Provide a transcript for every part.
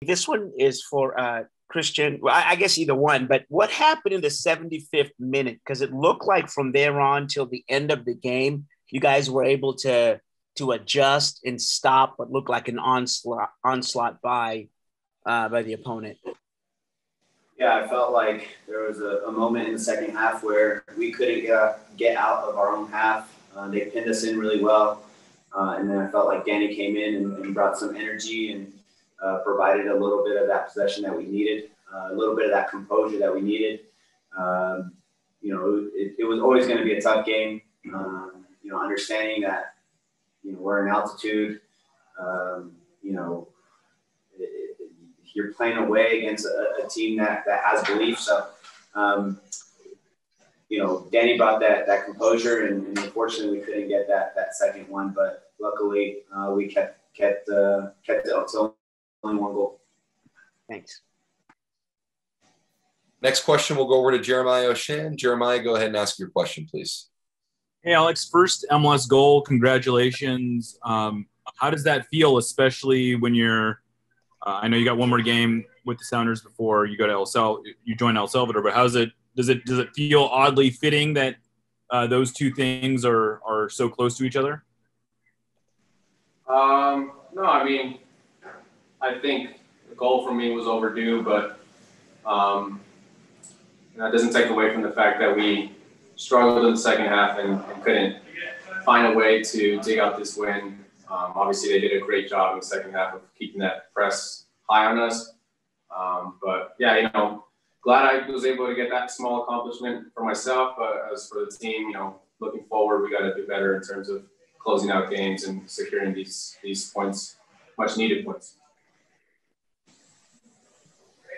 This one is for Cristian. Well, I guess either one, but what happened in the 75th minute? Because it looked like from there on till the end of the game, you guys were able to adjust and stop what looked like an onslaught by the opponent. Yeah, I felt like there was a moment in the second half where we couldn't get out of our own half. They pinned us in really well. And then I felt like Danny came in and brought some energy and provided a little bit of that possession that we needed, a little bit of that composure that we needed. It was always going to be a tough game, understanding that, we're in altitude, you're playing away against a team that has belief. So, Danny brought that composure, and unfortunately we couldn't get that second one. But luckily, we kept it to only one goal. Thanks. Next question, we'll go over to Jeremiah Oshan. Jeremiah, go ahead and ask your question, please. Hey, Alex, first MLS goal. Congratulations. How does that feel, especially when you're I know you got one more game with the Sounders before you go to you join El Salvador, but does it feel oddly fitting that those two things are so close to each other? No, I mean, I think the goal for me was overdue, but it doesn't take away from the fact that we struggled in the second half and couldn't find a way to dig out this win. Obviously, they did a great job in the second half of keeping that press high on us. But yeah, glad I was able to get that small accomplishment for myself. But as for the team, looking forward, we got to do better in terms of closing out games and securing these points, much needed points.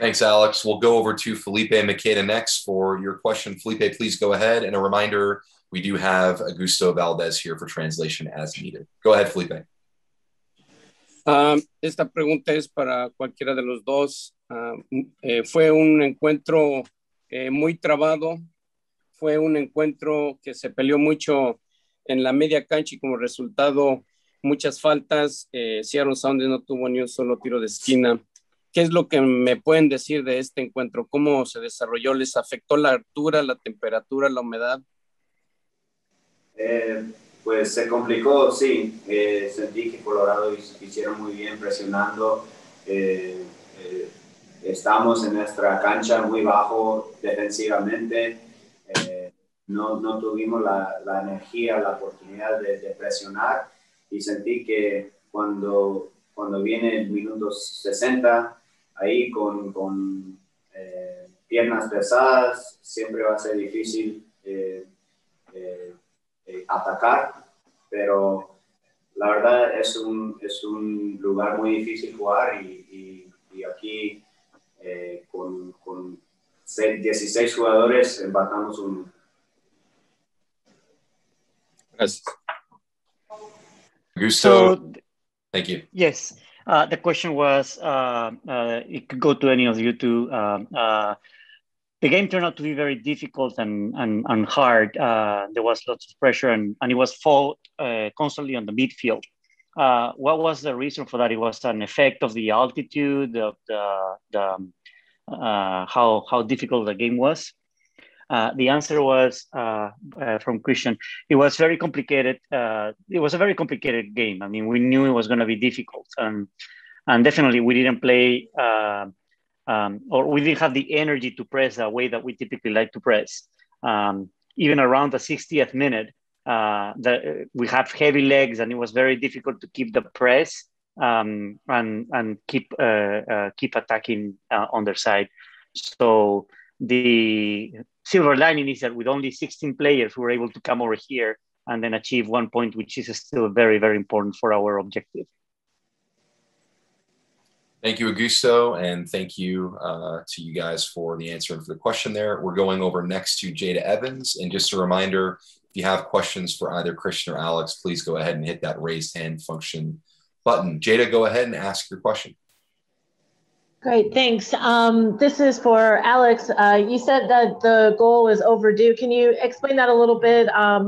Thanks, Alex. We'll go over to Felipe Makeda next for your question. Felipe, please go ahead. And a reminder, we do have Augusto Valdez here for translation as needed. Go ahead, Felipe. Esta pregunta es para cualquiera de los dos. Fue un encuentro muy trabado. Fue un encuentro que se peleó mucho en la media cancha y como resultado muchas faltas. Seattle Sounders no tuvo ni un solo tiro de esquina. ¿Qué es lo que me pueden decir de este encuentro? ¿Cómo se desarrolló? ¿Les afectó la altura, la temperatura, la humedad? Pues se complicó, sí. Sentí que Colorado hicieron muy bien presionando. Estamos en nuestra cancha muy bajo defensivamente. No tuvimos la energía, la oportunidad de presionar. Y sentí que cuando viene el minuto 60, ahí con piernas pesadas, siempre va a ser difícil atacar, pero la verdad es un lugar muy difícil jugar y aquí con 16 jugadores empatamos uno. Gracias. Augusto, So, thank you. yes, the question was, it could go to any of you two. The game turned out to be very difficult and hard. There was lots of pressure and it was fought constantly on the midfield. What was the reason for that? It was an effect of the altitude, of how difficult the game was. The answer was from Cristian. It was very complicated. It was a very complicated game. I mean, we knew it was going to be difficult, and definitely we didn't play, or we didn't have the energy to press the way that we typically like to press. Even around the 60th minute, we have heavy legs, and it was very difficult to keep the press and keep attacking on their side. So the silver lining is that with only 16 players, we were able to come over here and then achieve 1 point, which is still very, very important for our objective. Thank you, Augusto, and thank you to you guys for the answer and for the question there. We're going over next to Jada Evans. And just a reminder, if you have questions for either Cristian or Alex, please go ahead and hit that raised hand function button. Jada, go ahead and ask your question. Great, thanks. This is for Alex. You said that the goal is overdue. Can you explain that a little bit? Are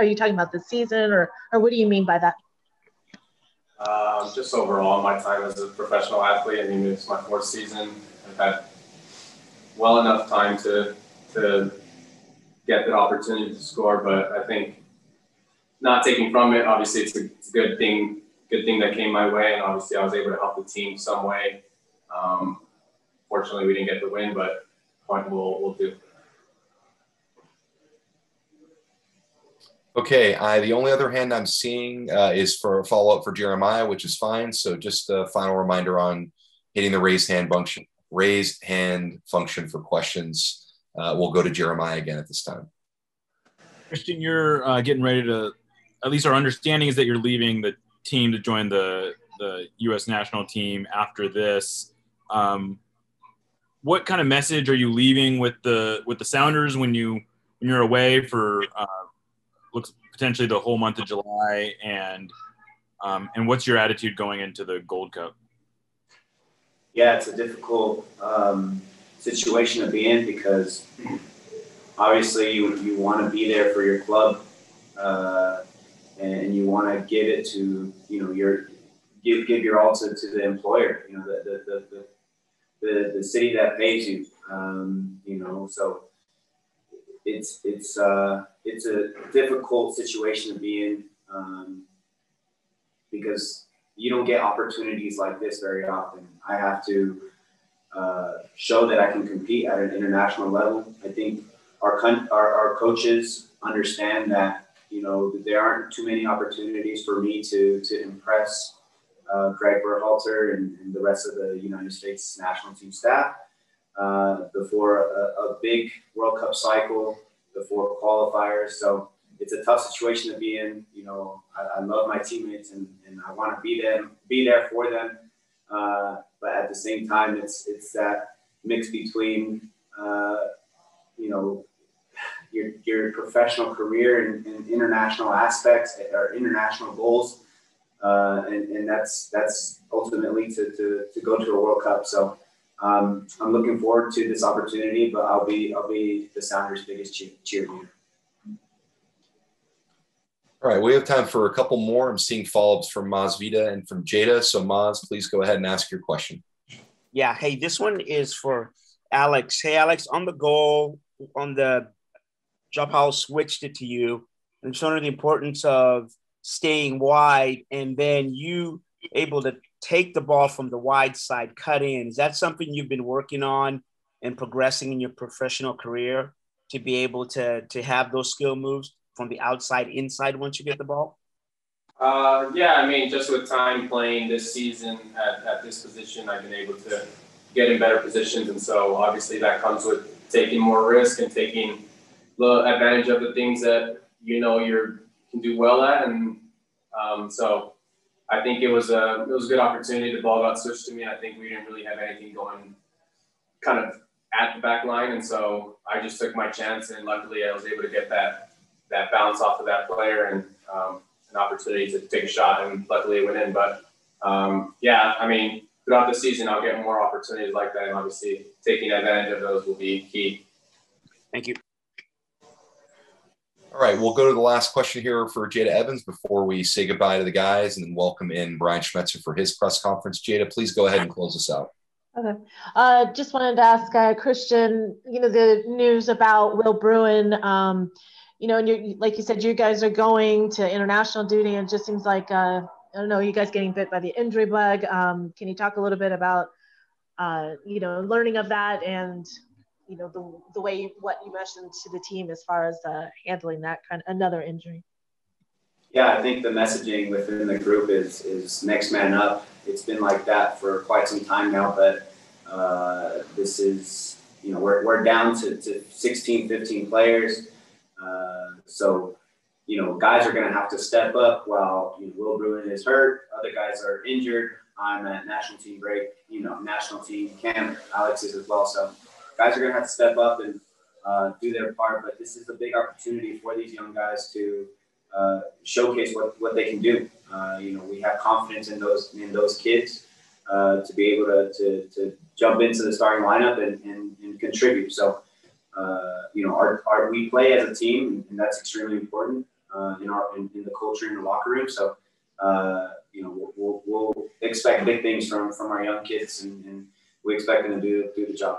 you talking about the season or what do you mean by that? Just overall, my time as a professional athlete. I mean, it's my 4th season. I've had well enough time to get the opportunity to score, but I think not taking from it, obviously it's a good thing that came my way, and obviously I was able to help the team some way. Fortunately, we didn't get the win, but point we'll do. Okay, the only other hand I'm seeing is for a follow-up for Jeremiah, which is fine. So just a final reminder on hitting the raised hand function for questions. We'll go to Jeremiah again at this time. Cristian, you're getting ready to, at least our understanding is that you're leaving the team to join the U.S. national team after this. What kind of message are you leaving with the Sounders when you're away for looks potentially the whole month of July, and what's your attitude going into the Gold Cup? Yeah, it's a difficult situation to be in because obviously you want to be there for your club, and you want to give it to give your all to the employer, the city that pays you, so it's a difficult situation to be in because you don't get opportunities like this very often. I have to show that I can compete at an international level. I think our coaches understand that there aren't too many opportunities for me to impress Greg Berhalter and the rest of the United States national team staff before a big World Cup cycle, before qualifiers. So it's a tough situation to be in. I love my teammates and I want to be there for them. But at the same time, it's that mix between your professional career and international aspects or international goals, and that's ultimately to go to a World Cup. So I'm looking forward to this opportunity, but I'll be the Sounders' biggest cheerleader. All right, we have time for a couple more. I'm seeing follow-ups from Masvida and from Jada. So Maz, please go ahead and ask your question. Yeah, hey, this one is for Alex. Hey, Alex, on the goal, on the jump, how switched it to you and showing the importance of staying wide and then you able to take the ball from the wide side, cut in. Is that something you've been working on and progressing in your professional career to be able to have those skill moves from the outside inside once you get the ball? Yeah, I mean, just with time playing this season at this position, I've been able to get in better positions. And so obviously that comes with taking more risk and taking the advantage of the things that you can do well at. And so I think it was a good opportunity. The ball got switched to me. I think we didn't really have anything going kind of at the back line. And so I just took my chance, and luckily I was able to get that bounce off of that player and an opportunity to take a shot, and luckily it went in. But yeah, I mean, throughout the season, I'll get more opportunities like that, and obviously taking advantage of those will be key. Thank you. All right, we'll go to the last question here for Jada Evans before we say goodbye to the guys and then welcome in Brian Schmetzer for his press conference. Jada, please go ahead and close us out. Okay. Just wanted to ask Cristian, the news about Will Bruin, and like you said, you guys are going to international duty, and it just seems like, I don't know, you guys getting bit by the injury bug. Can you talk a little bit about, learning of that and, the way what you mentioned to the team as far as handling that kind of another injury? Yeah, I think the messaging within the group is next man up. It's been like that for quite some time now, but this is, we're down to 16, 15 players. So, guys are going to have to step up while Will Bruin is hurt. Other guys are injured. I'm at national team break, national team camp. Alex is as well. So guys are going to have to step up and do their part. But this is a big opportunity for these young guys to showcase what they can do. We have confidence in those kids to be able to jump into the starting lineup and contribute. So, we play as a team, and that's extremely important in the culture in the locker room. So we'll expect big things from our young kids, and we expect them to do the job.